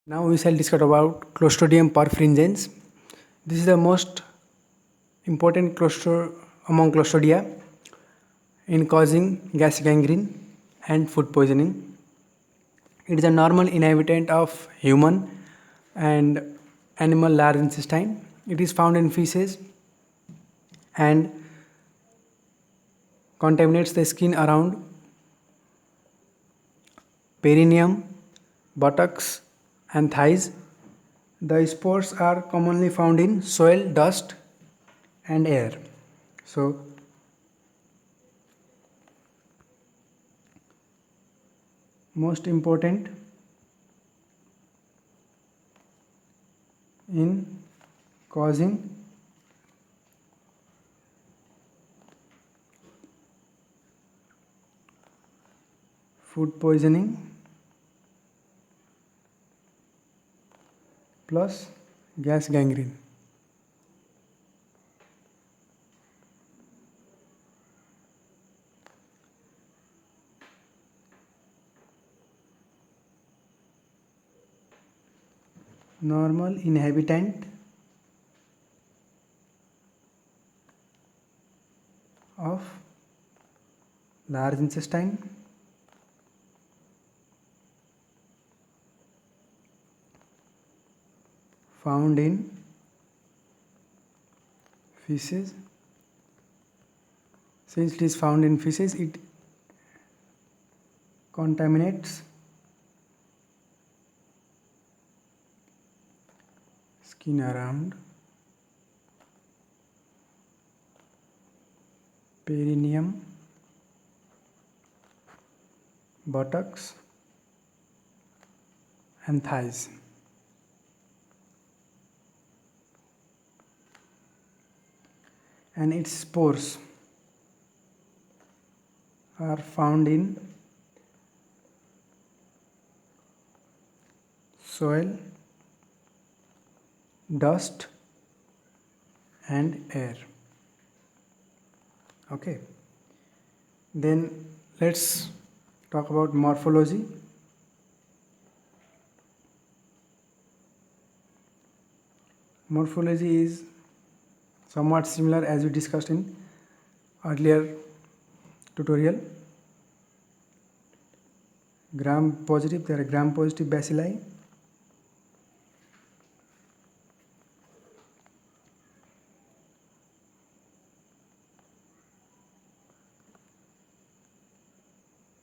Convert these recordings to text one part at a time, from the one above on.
Now we shall discuss about Clostridium perfringens. This is the most important among Clostridia in causing gas gangrene and food poisoning. It is a normal inhabitant of human and animal large intestine. It is found in feces and contaminates the skin around perineum, buttocks, and thighs. The spores are commonly found in soil, dust, and air. So, most important in causing food poisoning plus gas gangrene. Normal inhabitant of large intestine found in feces. Since it is found in feces, it contaminates skin around perineum, buttocks, and thighs. And its spores are found in soil, dust, and air. Okay, then let's talk about morphology. Morphology is somewhat similar as we discussed in earlier tutorial. Gram positive, there are gram positive bacilli.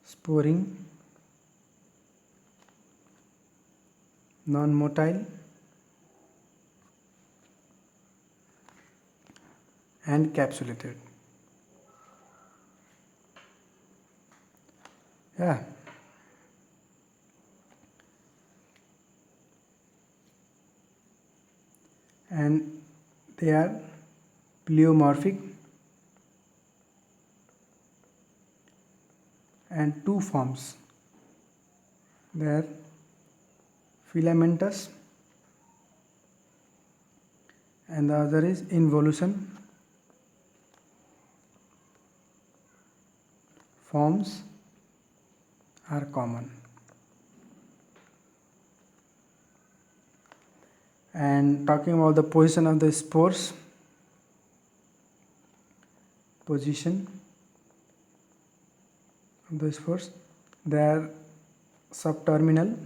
Sporing, non-motile, and capsulated. Yeah. And they are pleomorphic and two forms. They are filamentous and the other is involution. Forms are common. And talking about the position of the spores, position of the spores, they are subterminal,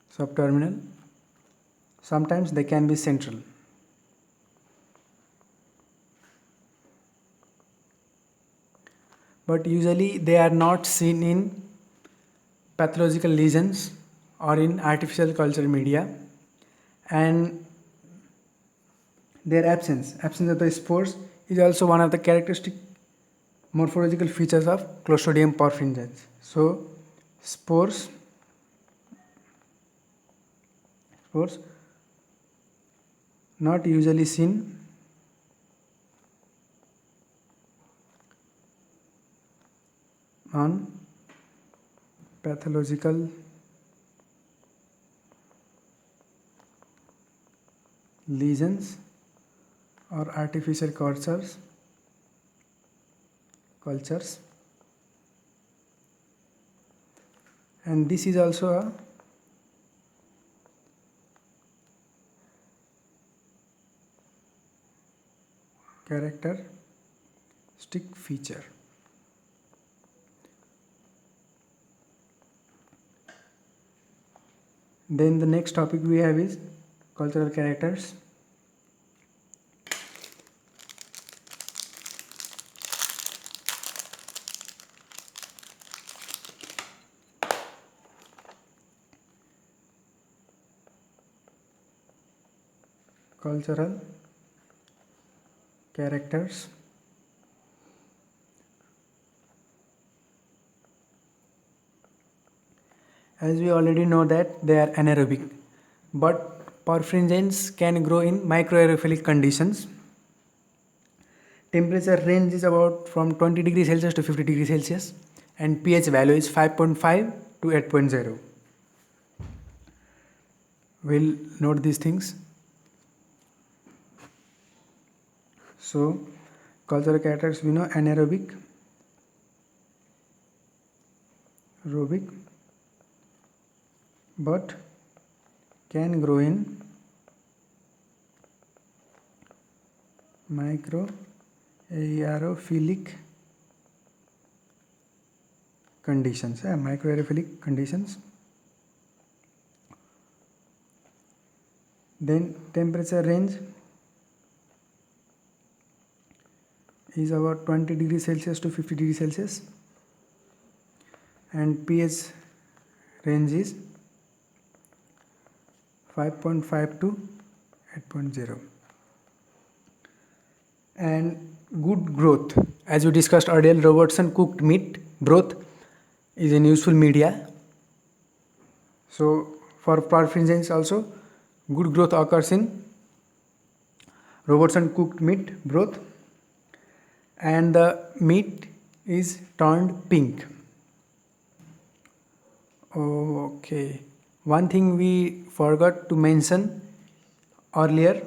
subterminal. Sometimes they can be central. But usually they are not seen in pathological lesions or in artificial culture media, and their absence of the spores is also one of the characteristic morphological features of Clostridium perfringens. So spores not usually seen on pathological lesions or artificial cultures, and this is also a characteristic feature. Then the next topic we have is cultural characters. Cultural characters. As we already know that they are anaerobic, but perfringens can grow in microaerophilic conditions. Temperature range is about from 20 degrees Celsius to 50 degrees Celsius, and pH value is 5.5 to 8.0. We'll note these things. So, cultural characters we know anaerobic, aerobic, but can grow in microaerophilic conditions. Microaerophilic conditions. Then temperature range is about 20 degrees Celsius to 50 degrees Celsius, and pH range is 5.5 to 8.0. And good growth, as we discussed earlier, Robertson cooked meat broth is an useful media. So for perfringens also, good growth occurs in Robertson cooked meat broth, and the meat is turned pink. Okay, one thing we forgot to mention earlier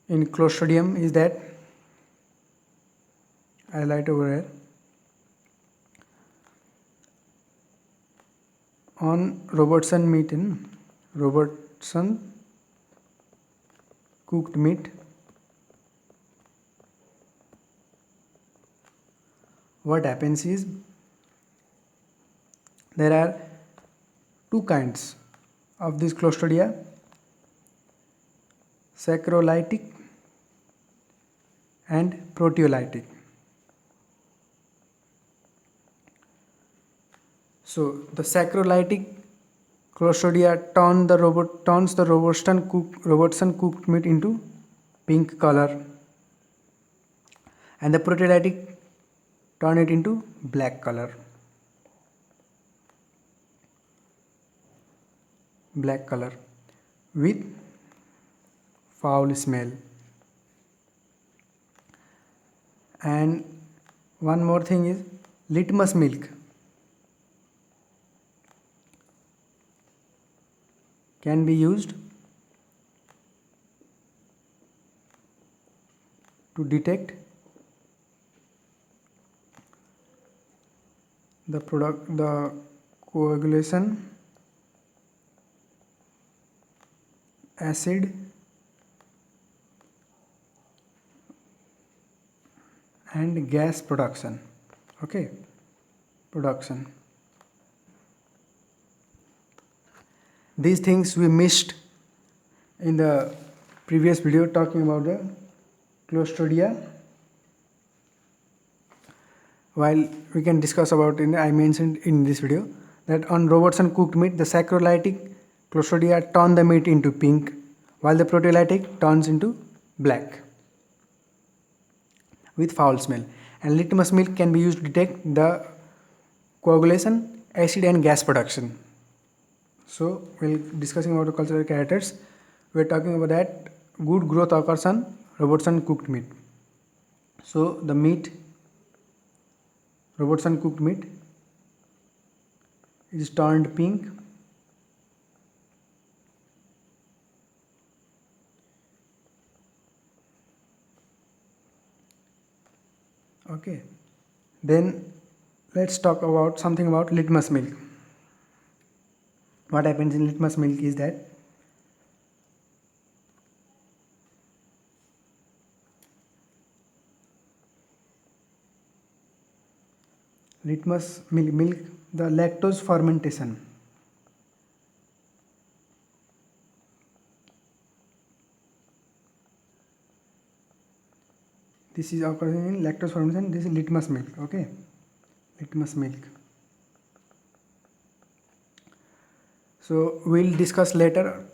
in Clostridium is that I light over here. On Robertson cooked meat, what happens is there are two kinds of these Clostridia, saccharolytic and proteolytic. So the saccharolytic Clostridia turns the Robertson cooked meat into pink color, and the proteolytic turn it into black color. With foul smell. And one more thing is litmus milk can be used to detect the coagulation acid and gas production. These things we missed in the previous video talking about the Clostridia. While we can discuss about I mentioned in this video that on Robertson cooked meat, the saccharolytic Clostridia turn the meat into pink, while the proteolytic turns into black with foul smell. And litmus milk can be used to detect the coagulation, acid and gas production. So while discussing about the cultural characters, we are talking about that good growth occurs on Robertson cooked meat. So the Robertson cooked meat is turned pink Okay, then let's talk about something about litmus milk. What happens in litmus milk is that litmus milk, the lactose fermentation. This is occurring in lactose fermentation. This is litmus milk. Okay, litmus milk. So we'll discuss later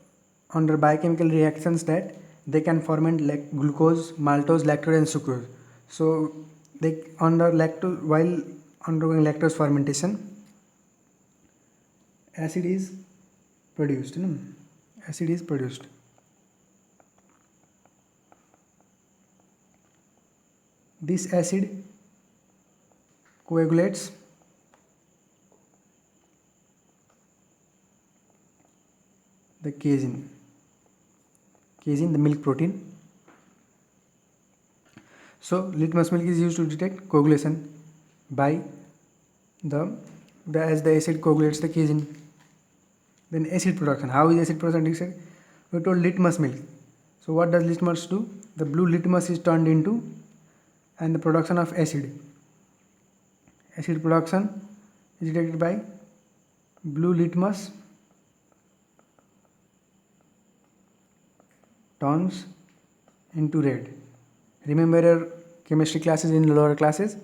under biochemical reactions that they can ferment like glucose, maltose, lactose, and sucrose. So they under lactose, while undergoing lactose fermentation, acid is produced. Acid is produced. This acid coagulates the casein, the milk protein. So litmus milk is used to detect coagulation by as the acid coagulates the casein. Then acid production. How is acid production detected? We told litmus milk. So what does litmus do? The blue litmus is turned into and the production of acid. Acid production is detected by blue litmus turns into red. Remember your chemistry classes in lower classes?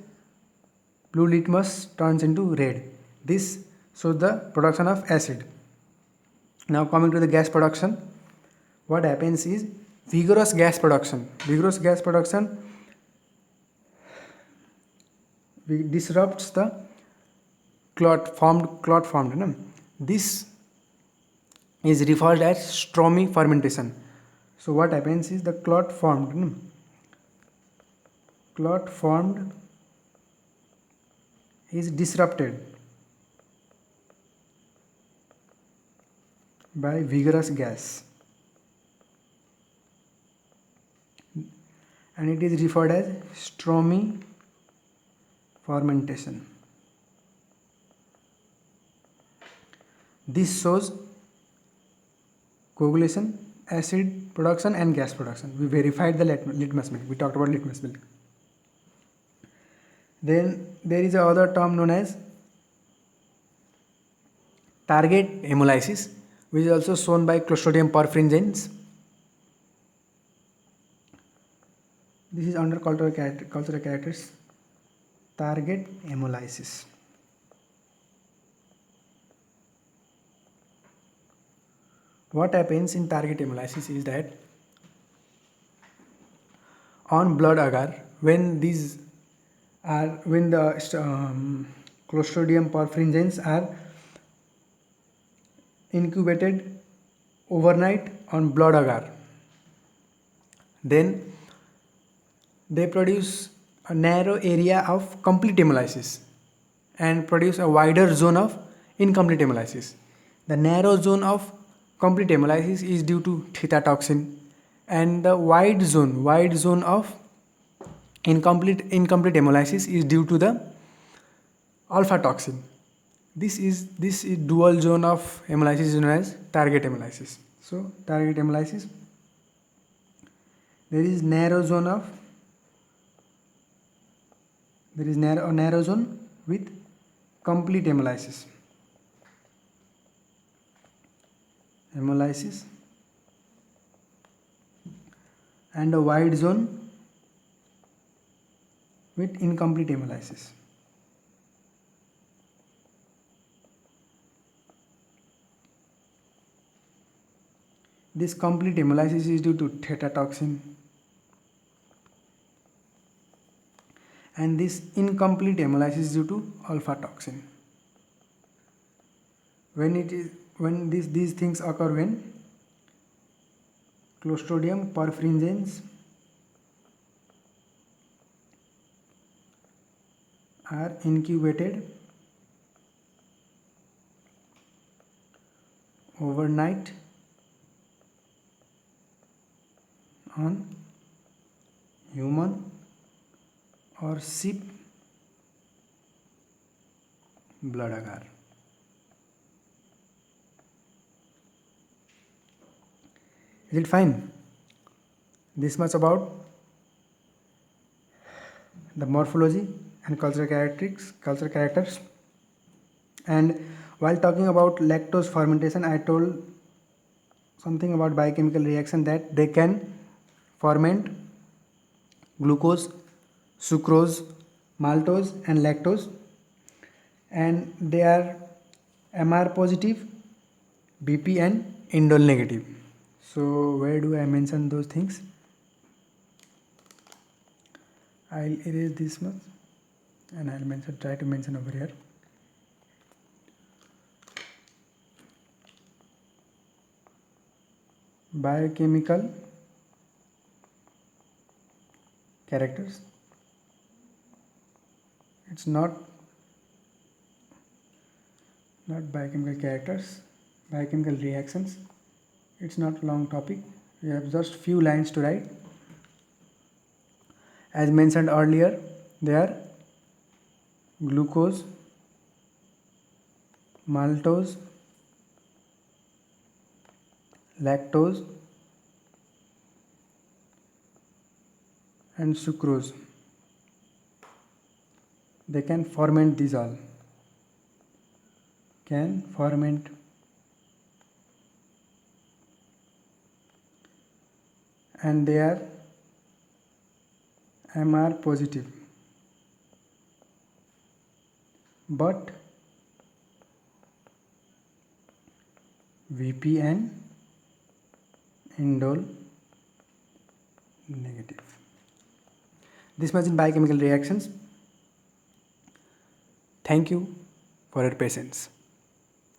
Blue litmus turns into red. This shows the production of acid. Now coming to the gas production, what happens is vigorous gas production. Vigorous gas production disrupts the clot formed. This is referred as Stromme fermentation. So what happens is the clot formed is disrupted by vigorous gas, and it is referred as Stromme fermentation. This shows coagulation, acid production, and gas production. We verified the litmus milk. We talked about litmus milk. Then there is another term known as target hemolysis, which is also shown by Clostridium perfringens. This is under cultural characters. Target hemolysis. What happens in target hemolysis is that on blood agar, when the Clostridium perfringens are incubated overnight on blood agar, then they produce a narrow area of complete hemolysis and produce a wider zone of incomplete hemolysis. The narrow zone of complete hemolysis is due to theta toxin, and the wide zone of incomplete hemolysis is due to the alpha toxin. This dual zone of hemolysis is known as target hemolysis. So target hemolysis, there is narrow zone with complete hemolysis and a wide zone with incomplete hemolysis. This complete hemolysis is due to theta toxin, and this incomplete hemolysis is due to alpha toxin. When these things occur when Clostridium perfringens are incubated overnight on human or sip blood agar. Is it fine? This much about the morphology and cultural characters. And while talking about lactose fermentation, I told something about biochemical reaction that they can ferment glucose, sucrose, maltose and lactose, and they are MR positive, BP and indole negative. So where do I mention those things? I'll erase this much and I'll try to mention over here. Biochemical characters. It's not biochemical characters, biochemical reactions. It's not long topic. We have just few lines to write. As mentioned earlier, they are glucose, maltose, lactose and sucrose. They can ferment these all. Can ferment and they are MR positive, but VP and indole negative. This much in biochemical reactions. Thank you for your patience.